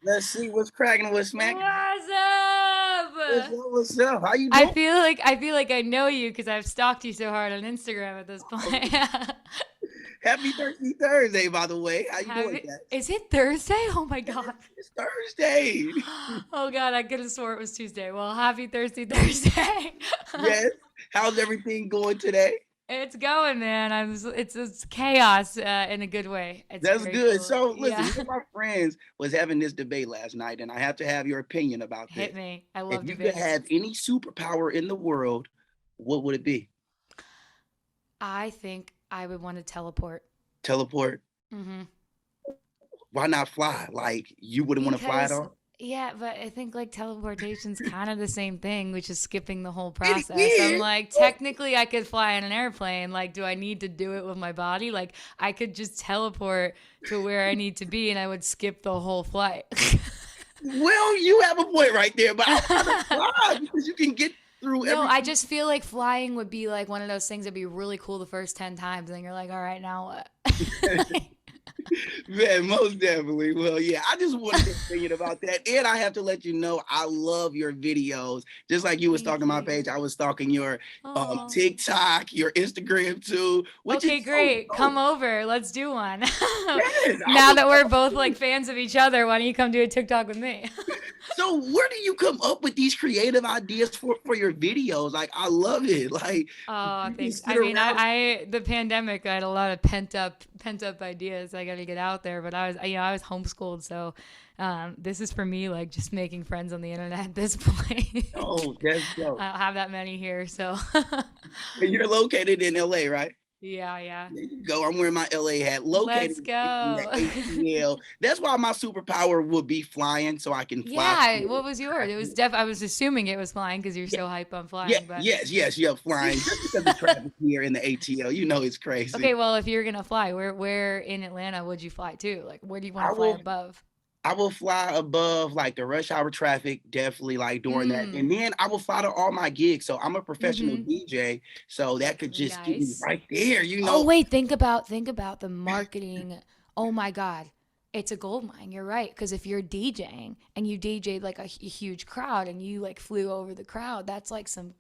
Let's see what's cracking, what's smacking. What's What's up? up? What's up? How you doing? I feel like I know you because I've stalked you so hard on Instagram at this point. Happy Thirsty Thursday, by the way. How you doing, Jax? Is it Thursday? Oh my god. It's Thursday. Oh god, I could have swore it was Tuesday. Well, happy Thursday Thursday. Yes. How's everything going today? It's going, man. It's chaos in a good way. It's That's very good. cool. So listen, Yeah. me and my friends was having this debate last night, and I have to have your opinion about this. Hit me. I If love you could debates. have any superpower in the world, what would it be? I think I would want to teleport. Teleport. Hmm. Why not fly? Like you wouldn't want to fly at Because all? yeah, but I think like teleportation's kind of the same thing, which is skipping the whole It process. I'm is. like, technically I could fly in an airplane. Like, do I need to do it with my body? Like, I could just teleport to where I need to be and I would skip the whole flight. Well, you have a point right there, but I want to fly because you can get through No, I everything. just feel like flying would be like one of those things that'd be really cool the first 10 times. And then you're like, all right, now what? Man, most definitely. Well, yeah, I just wanted to opinion about that. And I have to let you know I love your videos. Just like you was Thank stalking my you. page, I was stalking your Oh. TikTok, your Instagram too, which is Okay, so great. Come dope. over. Let's do one. Yes, I Now would that love we're both to. like fans of each other, why don't you come do a TikTok with me? So where do you come up with these creative ideas for your videos? Like I love it. Like Oh, you can thanks. sit I mean, around. the pandemic, I had a lot of pent up ideas. I got to get out there, but I was homeschooled, so this is for me, like just making friends on the internet at this point. Oh, that's dope. I don't have that many here, so And you're located in LA, right? yeah, yeah. There you go. I'm wearing my LA hat, located Let's in the go. ATL. That's why my superpower would be flying, so I can fly. Yeah, what was yours? It was I was assuming it was flying because you're Yeah, so hype on yeah, flying, but yeah, flying. Just because the traffic here in the ATL, you know, it's crazy. okay, well, if you're gonna fly, where in Atlanta would you fly to? Like, where do you want I to fly will, above? I will fly above like the rush hour traffic, definitely like during that, Mm. and then I will fly to all my gigs. So I'm a professional Mm-hmm. DJ, so that could just get me Nice. right there. You Oh know, wait, think about the marketing. Oh my God. It's a gold mine. You're right. Because if you're DJing and you DJ'd like a huge crowd and you like flew over the crowd, that's like some.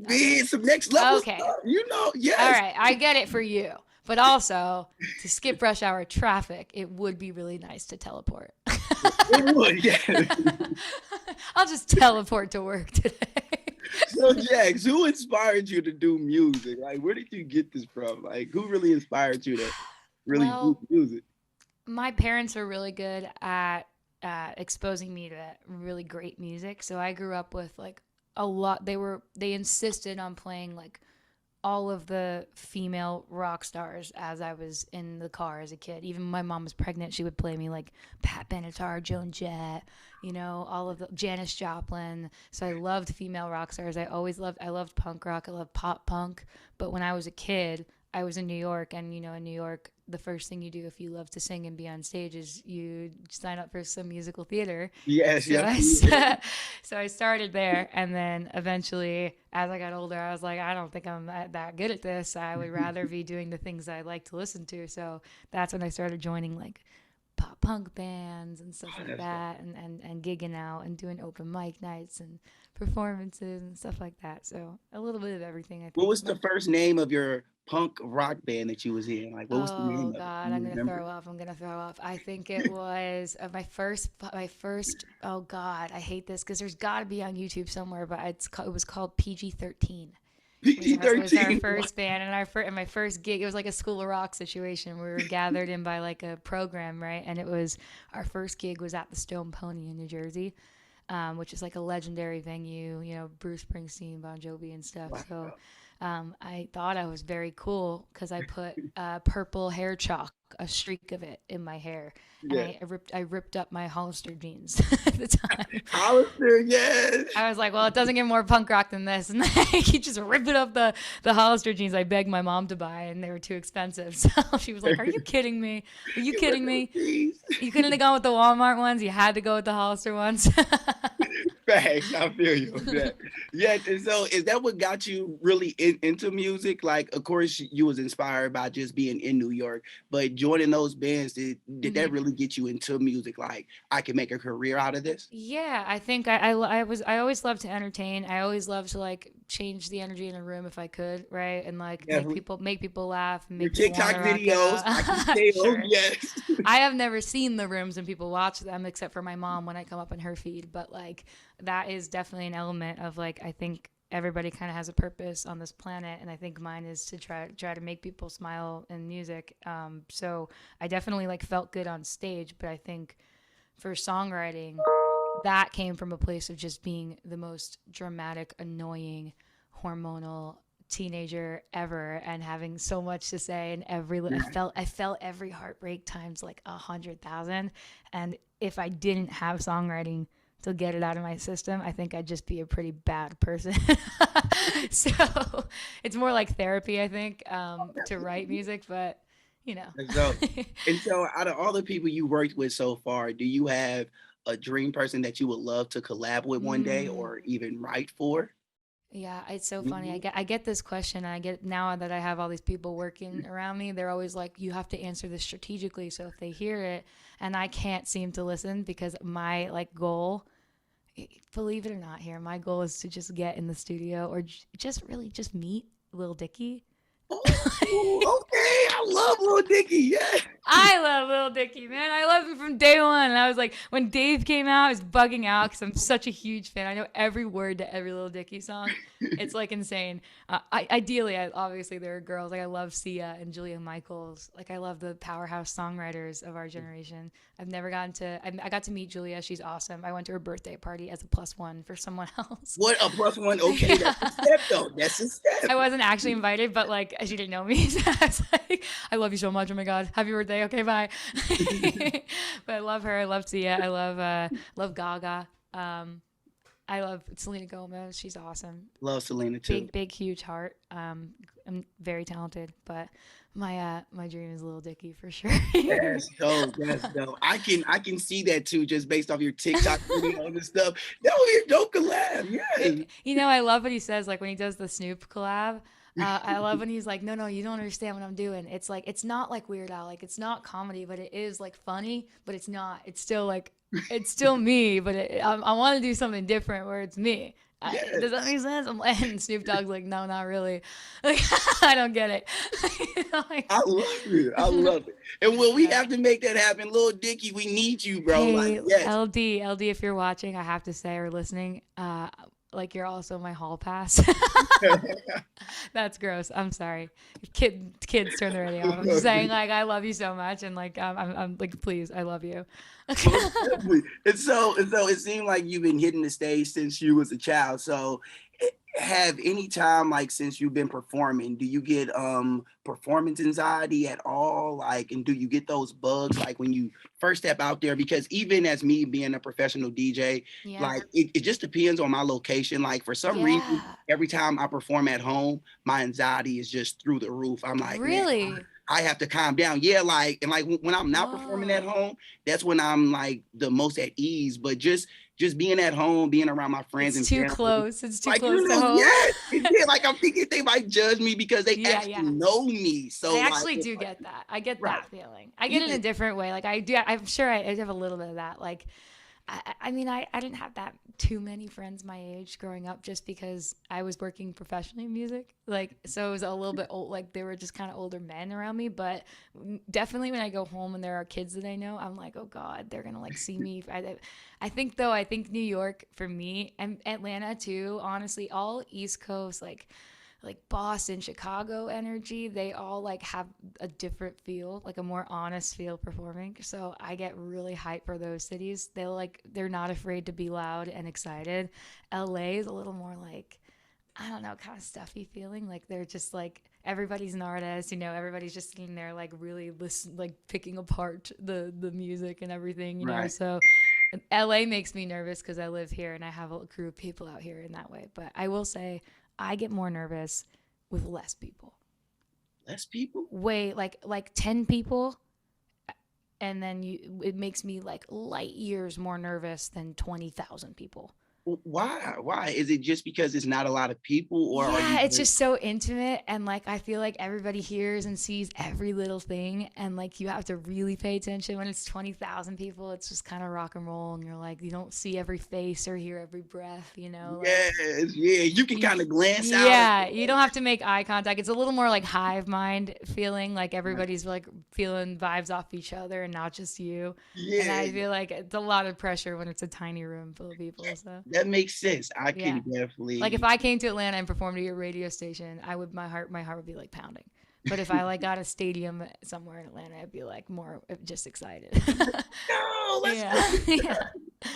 Okay. man, some next level Okay. stuff. You know, All yes, right. I get it for you. But also, to skip rush hour traffic, it would be really nice to teleport. it would. Yeah. I'll just teleport to work today. So, Jax, who inspired you to do music? Like, where did you get this from? Like, who really inspired you to really do Well, music? my parents are really good at exposing me to really great music. So I grew up with like a lot. They insisted on playing like all of the female rock stars as I was in the car as a kid. Even my mom was pregnant, she would play me like Pat Benatar, Joan Jett, all of the Janis Joplin. So I loved female rock stars. I loved punk rock. I loved pop punk. But when I was a kid, I was in New York, and in New York, the first thing you do if you love to sing and be on stage is you sign up for some musical theater. Yes, So yep. I so I started there, and then eventually, as I got older, I was like, I don't think I'm that good at this. I would rather be doing the things I like to listen to. So that's when I started joining like pop punk bands and stuff like That's dope. that, and gigging out and doing open mic nights and performances and stuff like that. So a little bit of everything, I What think. was the first name of your punk rock band that you was in? Like, what was the Oh name of it? Do God, you I'm gonna remember? throw up. I'm gonna throw up. I think it was my first. Oh God, I hate this because there's got to be on YouTube somewhere, but it was called PG-13. Was our PG-13. first band, and my first gig. It was like a School of Rock situation. We were gathered in by like a program, right? And it was our first gig was at the Stone Pony in New Jersey, which is like a legendary venue. Bruce Springsteen, Bon Jovi, and stuff. So Wow. I thought I was very cool because I put purple hair chalk, a streak of it in my hair, and Yeah. I ripped up my Hollister jeans at the time. Hollister, yes. I was like, well, it doesn't get more punk rock than this, and then he just ripped it up the Hollister jeans I begged my mom to buy, and they were too expensive. So she was like, "Are you kidding me? Are you You were kidding those me? things. You couldn't have gone with the Walmart ones. You had to go with the Hollister ones." Facts. I feel you on that. Yeah. And so is that what got you really into music? Like, of course, you was inspired by just being in New York, but joining those bands, did that Mhm. really get you into music? Like, I can make a career out of this? Yeah, I think I always loved to entertain. I always loved to like change the energy in a room if I could, right? And like Definitely. make people laugh, and Your make people want TikTok to rock videos, I can out. tell. Sure. Yes. I have never seen the rooms and people watch them except for my mom when I come up in her feed, but like that is definitely an element of like I think everybody kind of has a purpose on this planet, and I think mine is to try to make people smile in music. So I definitely like felt good on stage, but I think for songwriting, that came from a place of just being the most dramatic, annoying, hormonal teenager ever and having so much to say and I felt every heartbreak times like 100,000. And if I didn't have songwriting to get it out of my system, I think I'd just be a pretty bad person. So it's more like therapy, I think, to write music, but you know. And so, out of all the people you worked with so far, do you have a dream person that you would love to collab with one day Mm. or even write for? Yeah, it's so funny. Mhm. I get this question, and I get now that I have all these people working around me, they're always like, "You have to answer this strategically." So if they hear it, and I can't seem to listen because my like goal, believe it or not, here my goal is to just get in the studio or just really just meet Lil Dicky. Oh, okay. I love Lil Dicky. Yeah. I love Lil Dicky, man. I love him from day one. And I was like, when Dave came out, I was bugging out because I'm such a huge fan. I know every word to every Lil Dicky song. It's like insane. Ideally, obviously there are girls like I love Sia and Julia Michaels. Like I love the powerhouse songwriters of our generation. I've never gotten to. I got to meet Julia. She's awesome. I went to her birthday party as a plus one for someone else. What a plus one. Okay, that's a Yeah. step though. That's a step. I wasn't actually invited, but like she didn't know me. So I was like, I love you so much. Oh my god, happy birthday. Okay, bye. But I love her. I love Sia. I love Gaga. I love Selena Gomez. She's awesome. Love Selena too. Big, huge heart. I'm very talented, but my dream is Lil Dicky for sure. That's dope. That's dope. I can see that too, just based off your TikTok video and stuff. That would be a dope collab. Yes. You know, I love what he says, like when he does the Snoop collab. I love when he's like, no, you don't understand what I'm doing. It's like, it's not like Weird Al, like it's not comedy, but it is like funny, but it's not. It's still like, it's still me, but I want to do something different where it's me. Yes. Does that make sense? And Snoop Dogg's like, no, not really. Like, I don't get it. Like, I love it. I love it. And when we yeah. have to make that happen, Lil Dicky, we need you, bro. Like, Hey, yes. LD, if you're watching, I have to say or listening, like you're also my hall pass. That's gross. I'm sorry. Kids turn the radio off. I'm just saying, like, I love you so much, and like, I'm like, please, I love you. Most definitely. And so it seemed like you've been hitting the stage since you was a child. So have any time like since you've been performing, do you get performance anxiety at all? Like, and do you get those bugs like when you first step out there? Because even as me being a professional DJ, Yeah. like it just depends on my location. Like for some reason, Yeah. every time I perform at home, my anxiety is just through the roof. I'm like, man, Really? I have to calm down. Yeah, like and like when I'm not performing at Whoa. home, that's when I'm like the most at ease. But just being at home, being around my friends It's and too family, close. It's too like close to home. yes, it did. Like I'm thinking they might judge me because they Yeah, actually yeah. know me. So I like, actually do get that. I get right, that feeling. I get it in yeah, a different way. Like I do. I'm sure I have a little bit of that. Like I mean, I didn't have that too many friends my age growing up just because I was working professionally in music. Like, so it was a little bit old, like they were just kind of older men around me. But definitely when I go home and there are kids that I know, I'm like, oh God, they're going to like see me. I think though, I think New York for me and Atlanta too, honestly, all East Coast, like Boston, Chicago energy, they all like have a different feel, like a more honest feel performing. So I get really hyped for those cities. They're not afraid to be loud and excited. LA is a little more like I don't know, kind of stuffy feeling. Like they're just like everybody's an artist, everybody's just sitting there like really listen, like picking apart the music and everything. right. So LA makes me nervous because I live here and I have a crew of people out here in that way. But I will say I get more nervous with less people. Less people. Way like 10 people, and then it makes me like light years more nervous than 20,000 people. Why? Why? Is it just because it's not a lot of people, or are you Yeah, it's just just so intimate, and like I feel like everybody hears and sees every little thing, and like you have to really pay attention when it's 20,000 people. It's just kind of rock and roll, and you're like you don't see every face or hear every breath, like yes, yeah, you can you kind of glance out and yeah, you don't have to make eye contact. It's a little more like hive mind feeling, like everybody's like feeling vibes off each other and not just you. And yeah, I feel like it's a lot of pressure when it's a tiny room full of people. So that makes sense. I can yeah. Like if definitely I came to Atlanta and performed at your radio station, I would my heart would be like pounding. But if I like got a stadium somewhere in Atlanta, I'd be like more just excited. no, let's Yeah. go. Yeah.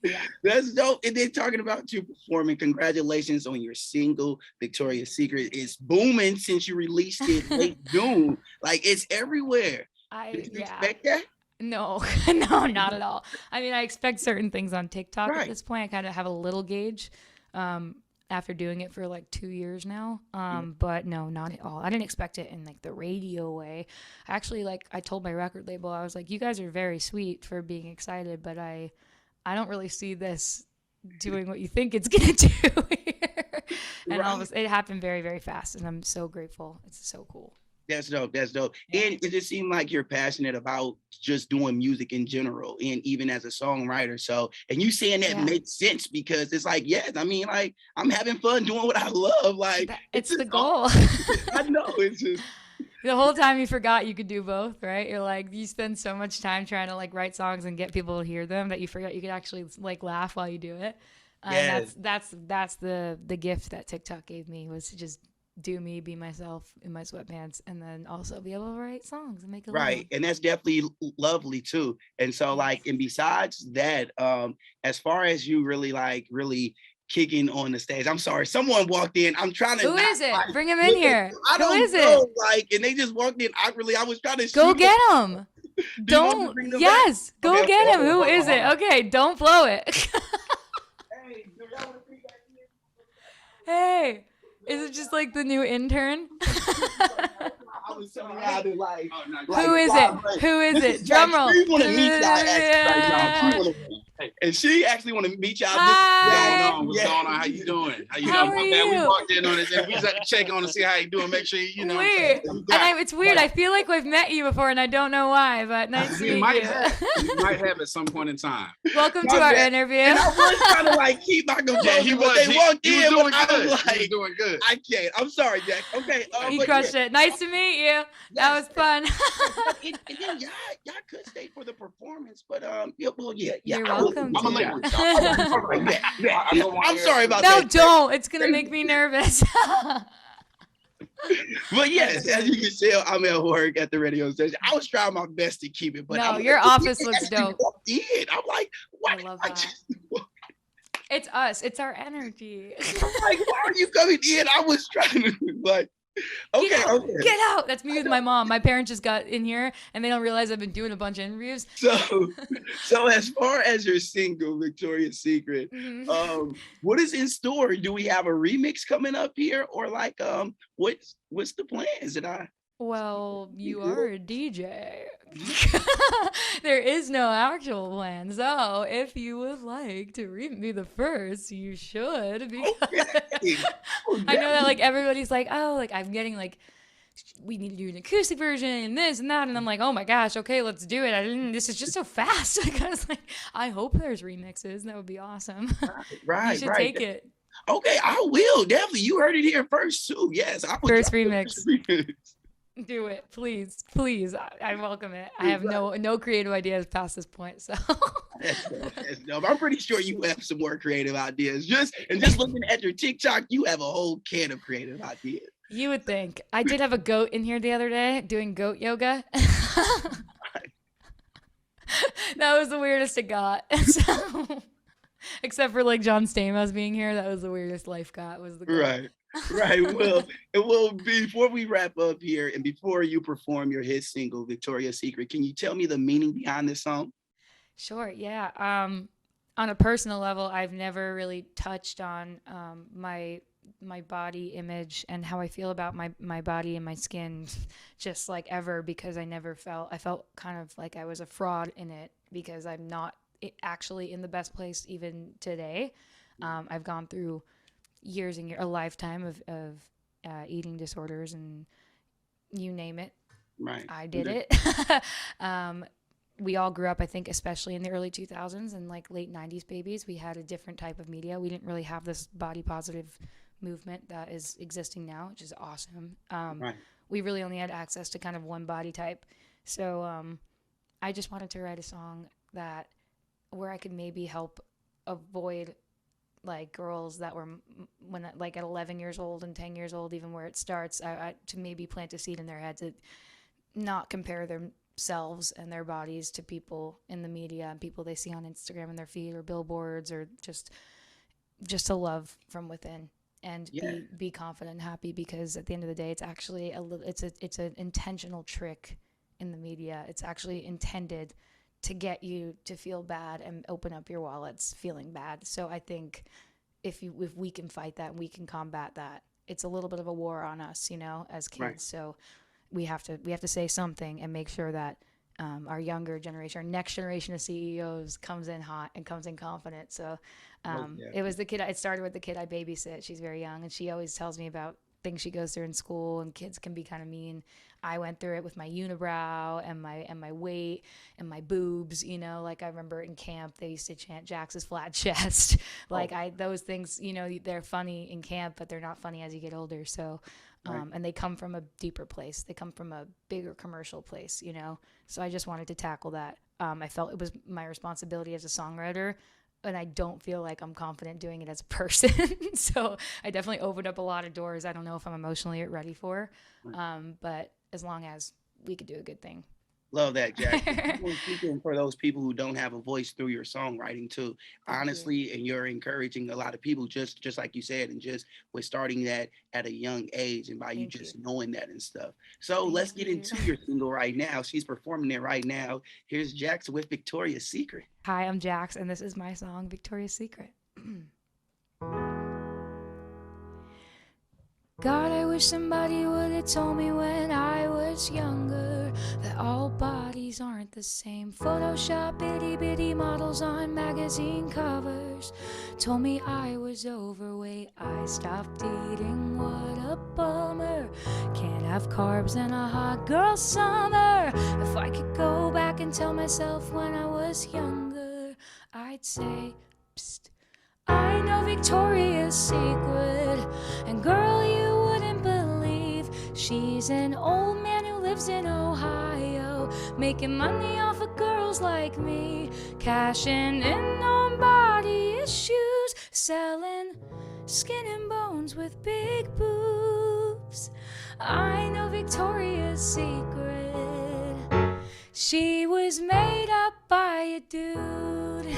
Yeah. That's dope. And then talking about you performing, congratulations on your single, Victoria's Secret. It's booming since you released it late June. Like it's everywhere. Did you Yeah. expect that? No, no, not at all. I mean, I expect certain things on TikTok at Right. this point. I kind of have a little gauge after doing it for like 2 years now. But no, not at all. I didn't expect it in like the radio way. Actually, like I told my record label, I was like, you guys are very sweet for being excited, but I don't really see this doing what you think it's gonna do here. And all of Right. a, it happened very, very fast, and I'm so grateful. It's so cool. That's dope. That's dope. Yeah. And it just seemed like you're passionate about just doing music in general and even as a songwriter. So, and you saying that Yeah. makes sense because it's like, yes, I mean, like I'm having fun doing what I love. Like it's It's the just goal. I know it's just The whole time you forgot you could do both, right? You're like you spend so much time trying to like write songs and get people to hear them that you forget you could actually like laugh while you do it. And yes. that's the gift that TikTok gave me was to just do me, be myself in my sweatpants, and then also be able to write songs and make a Right. living. And that's definitely lovely too. And so like, Thanks. and besides that, as far as you really like really kicking on the stage, I'm sorry, someone walked in. I'm trying to Who not is it? like Bring him in look at here. I Who don't is it? know, like, and they just walked in awkwardly. I was trying to Go shoot them. get him. Do you want me to Don't. bring them back? Yes, Okay, go okay, get him. hold on, Who hold on, is it? hold on. Okay, don't blow it. Hey, do y'all want to bring back here? Hey, is it just like the new intern? I was telling you how to like, Oh, no, like Who is fly it? away. Who is This it? is Drum like, roll. she want to meet y'all actually right now. She wanna, and she actually want to meet y'all. Hi. What's going on? How you doing? How you How doing? are My bad. We you? walked in on it and we just had to check on to see how you doing. Make sure you know what I'm Weird. saying. And You got it. it's weird. I feel like we've met you before, and I don't know why. But nice to We meet might you. have. We might have at some point in time. Welcome My to our bad. interview. And I was trying to like keep my composure, Yeah, he but was. they walked He was in, doing but I good. was He was like, doing good. I can't. I'm sorry, Jack. Okay, You but crushed it. Nice to meet you. That was fun. and then y'all could stay for the performance, but yeah, well, yeah. You're I will welcome I'm a continue. language. All right, yeah. I don't want I'm to- sorry about No, that. don't. It's gonna make me nervous. But yes, as you can tell, I'm at work at the radio station. I was trying my best to keep it, but No, I'm your like, office they looks actually dope. walked in. I'm like, why? I love I that. just, It's us. It's our energy. I'm like, why are you coming in? I was trying to like, okay, Get out! okay. Get out! That's me with my mom. My parents just got in here and they don't realize I've been doing a bunch of interviews. So as far as your single, Victoria's Secret, Mhm. what is in store? Do we have a remix coming up here, or like, what's the plan? Is it Well, you are a DJ. There is no actual plan. So, if you would like to be the first, you should. Because okay? I know that like everybody's like, oh, like I'm getting like we need to do an acoustic version and this and that, and I'm like, oh my gosh, okay, let's do it. I didn't. This is just so fast. Like, I was like, I hope there's remixes. That would be awesome. You Right, should right. take it. Okay, I will definitely. You heard it here first too. Yes, I will. First drop the remix. first remix. Do it, please, please. I welcome it. I have no creative ideas past this point, so That's dope. I'm pretty sure you have some more creative ideas. Just looking at your TikTok, you have a whole can of creative ideas. you would think. I did have a goat in here the other day doing goat yoga. That was the weirdest it got. So, except for like John Stamos being here, that was the weirdest life got. Was the goat. Right. Right. Well, it will before we wrap up here and before you perform your hit single, Victoria's Secret, can you tell me the meaning behind this song? Sure, yeah. On a personal level, I've never really touched on my body image and how I feel about my body and my skin just like ever because I felt kind of like I was a fraud in it because I'm not actually in the best place even today. I've gone through years and years, a lifetime of eating disorders, and you name it, Right. I did it. We all grew up, I think, especially in the early 2000s and like late 90s babies. We had a different type of media. We didn't really have this body positive movement that is existing now, which is awesome. Right. We really only had access to kind of one body type. So I just wanted to write a song that where I could maybe help avoid like girls that were when like at 11 years old and 10 years old, even where it starts, to maybe plant a seed in their head to not compare themselves and their bodies to people in the media and people they see on Instagram and their feed or billboards, or just to love from within and Yeah. be confident and happy, because at the end of the day, it's actually it's an intentional trick in the media. It's actually intended to get you to feel bad and open up your wallets feeling bad. So I think if we can fight that and we can combat that, it's a little bit of a war on us, as kids. Right. So we have to say something and make sure that our younger generation, our next generation of CEOs comes in hot and comes in confident. So it was the kid. It started with the kid I babysit. She's very young, and she always tells me about things she goes through in school, and kids can be kind of mean. I went through it with my unibrow and my weight and my boobs. Like I remember in camp they used to chant Jax's flat chest. Like those things. They're funny in camp, but they're not funny as you get older. So. Right. And they come from a deeper place. They come from a bigger commercial place, So I just wanted to tackle that. I felt it was my responsibility as a songwriter, and I don't feel like I'm confident doing it as a person. So I definitely opened up a lot of doors I don't know if I'm emotionally ready for. But as long as we could do a good thing. Love that, Jack. Speaking for those people who don't have a voice through your songwriting too, honestly, and you're encouraging a lot of people, just like you said, and just with starting that at a young age, and by you just knowing that and stuff. So let's get into your single right now. She's performing it right now. Here's Jax with Victoria's Secret. Hi, I'm Jax, and this is my song, Victoria's Secret. God, I wish somebody would have told me when I was younger that all bodies aren't the same. Photoshop itty bitty models on magazine covers told me I was overweight. I stopped eating, what a bummer. Can't have carbs in a hot girl summer. If I could go back and tell myself when I was younger, I'd say, psst, I know Victoria's Secret, and girl, you wouldn't believe she's an old man who lives in Ohio, making money off of girls like me, cashing in on body issues, selling skin and bones with big boobs. I know Victoria's Secret. She was made up by a dude.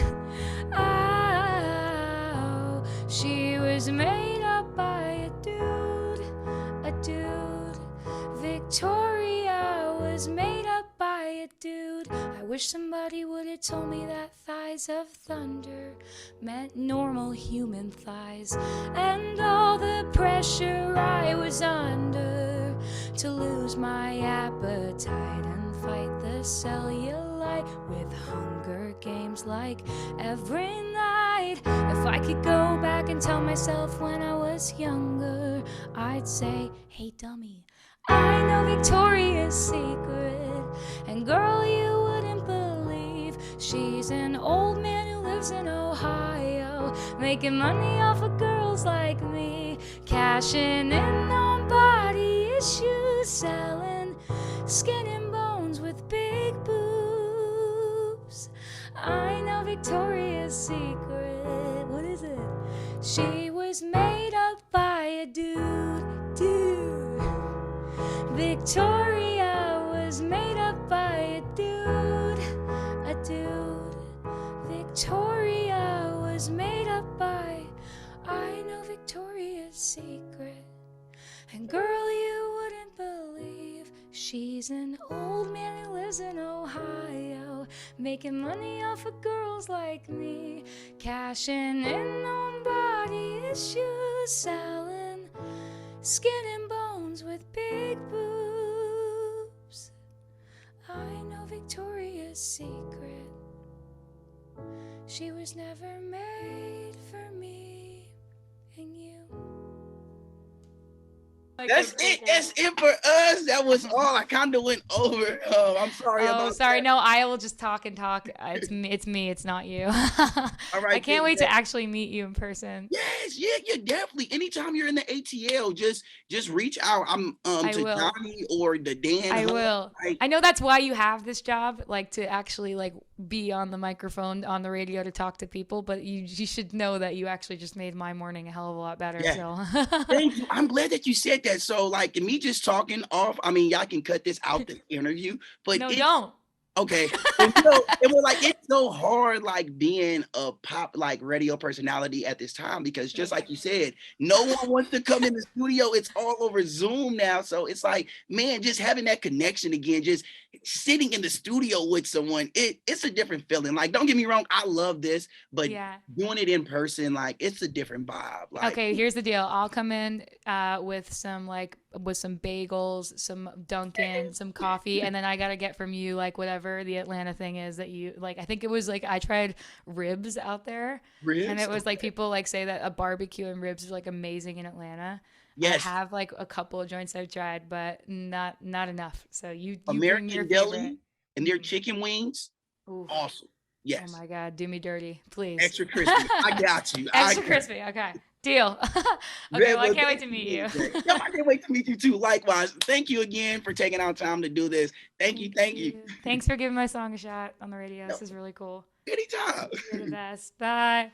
She was made up by a dude, a dude. Victoria was made up by a dude. I wish somebody would have told me that thighs of thunder meant normal human thighs, and all the pressure I was under to lose my appetite and fight the cellulite with Hunger Games like every night. If I could go back and tell myself when I was younger, I'd say, hey dummy, I know Victoria's Secret, and girl, you wouldn't believe she's an old man who lives in Ohio, making money off of girls like me, cashing in on body issues, selling skin and bones with big boobs. I know Victoria's Secret. What is it? She was made up by a dude, dude. Victoria was made up by a dude, a dude. Victoria was made up by, I know Victoria's Secret. And girl, you wouldn't believe she's an old man who lives in Ohio, making money off of girls like me, cashing in on body issues, selling skin and bones with big boobs. I know Victoria's Secret. She was never made for me. Like a That's it. cricket. That's it for us. That was all. I kind of went over. I'm sorry Oh, about sorry. that. No, I will just talk and talk. It's me. It's me. It's not you. All I right, can't then. wait to actually meet you in person. Yes, yeah, yeah, definitely. Anytime you're in the ATL, just reach out. I'm I to will. Johnny or the Dan I Hub. will. Like, I know that's why you have this job, like to actually like be on the microphone on the radio to talk to people. But you should know that you actually just made my morning a hell of a lot better. yeah. So Thank you. I'm glad that you said that. So, like, me just talking off. I mean, y'all can cut this out the interview, but no, it's don't. okay. And you know, it was like it's so hard, like being a pop like radio personality at this time because just like you said, no one wants to come in the studio. It's all over Zoom now. So it's like, man, just having that connection again, just sitting in the studio with someone, it's a different feeling. Like, don't get me wrong, I love this, but Yeah. doing it in person, like it's a different vibe. Like, Okay, here's the deal. I'll come in with some bagels, some Dunkin', some coffee, and then I gotta get from you like whatever the Atlanta thing is that you like. I think it was like I tried ribs out there, and ribs. it was like people like say that a barbecue and ribs is like amazing in Atlanta. I Yes, have like a couple of joints I've tried, but not enough. So you bring your American favorite. Deli and their chicken wings, Oof. awesome. Oh Yes, my God, do me dirty, please. extra crispy. I got you. I Extra got you. crispy. Okay, deal. Okay, Yeah, well I well, can't wait thank to you meet you. again. Yo, I can't wait to meet you too. Likewise, thank you again for taking our time to do this. Thank you, Thank thank you. you. Thanks for giving my song a shot on the radio. No, This is really cool. anytime. You're the best. Bye.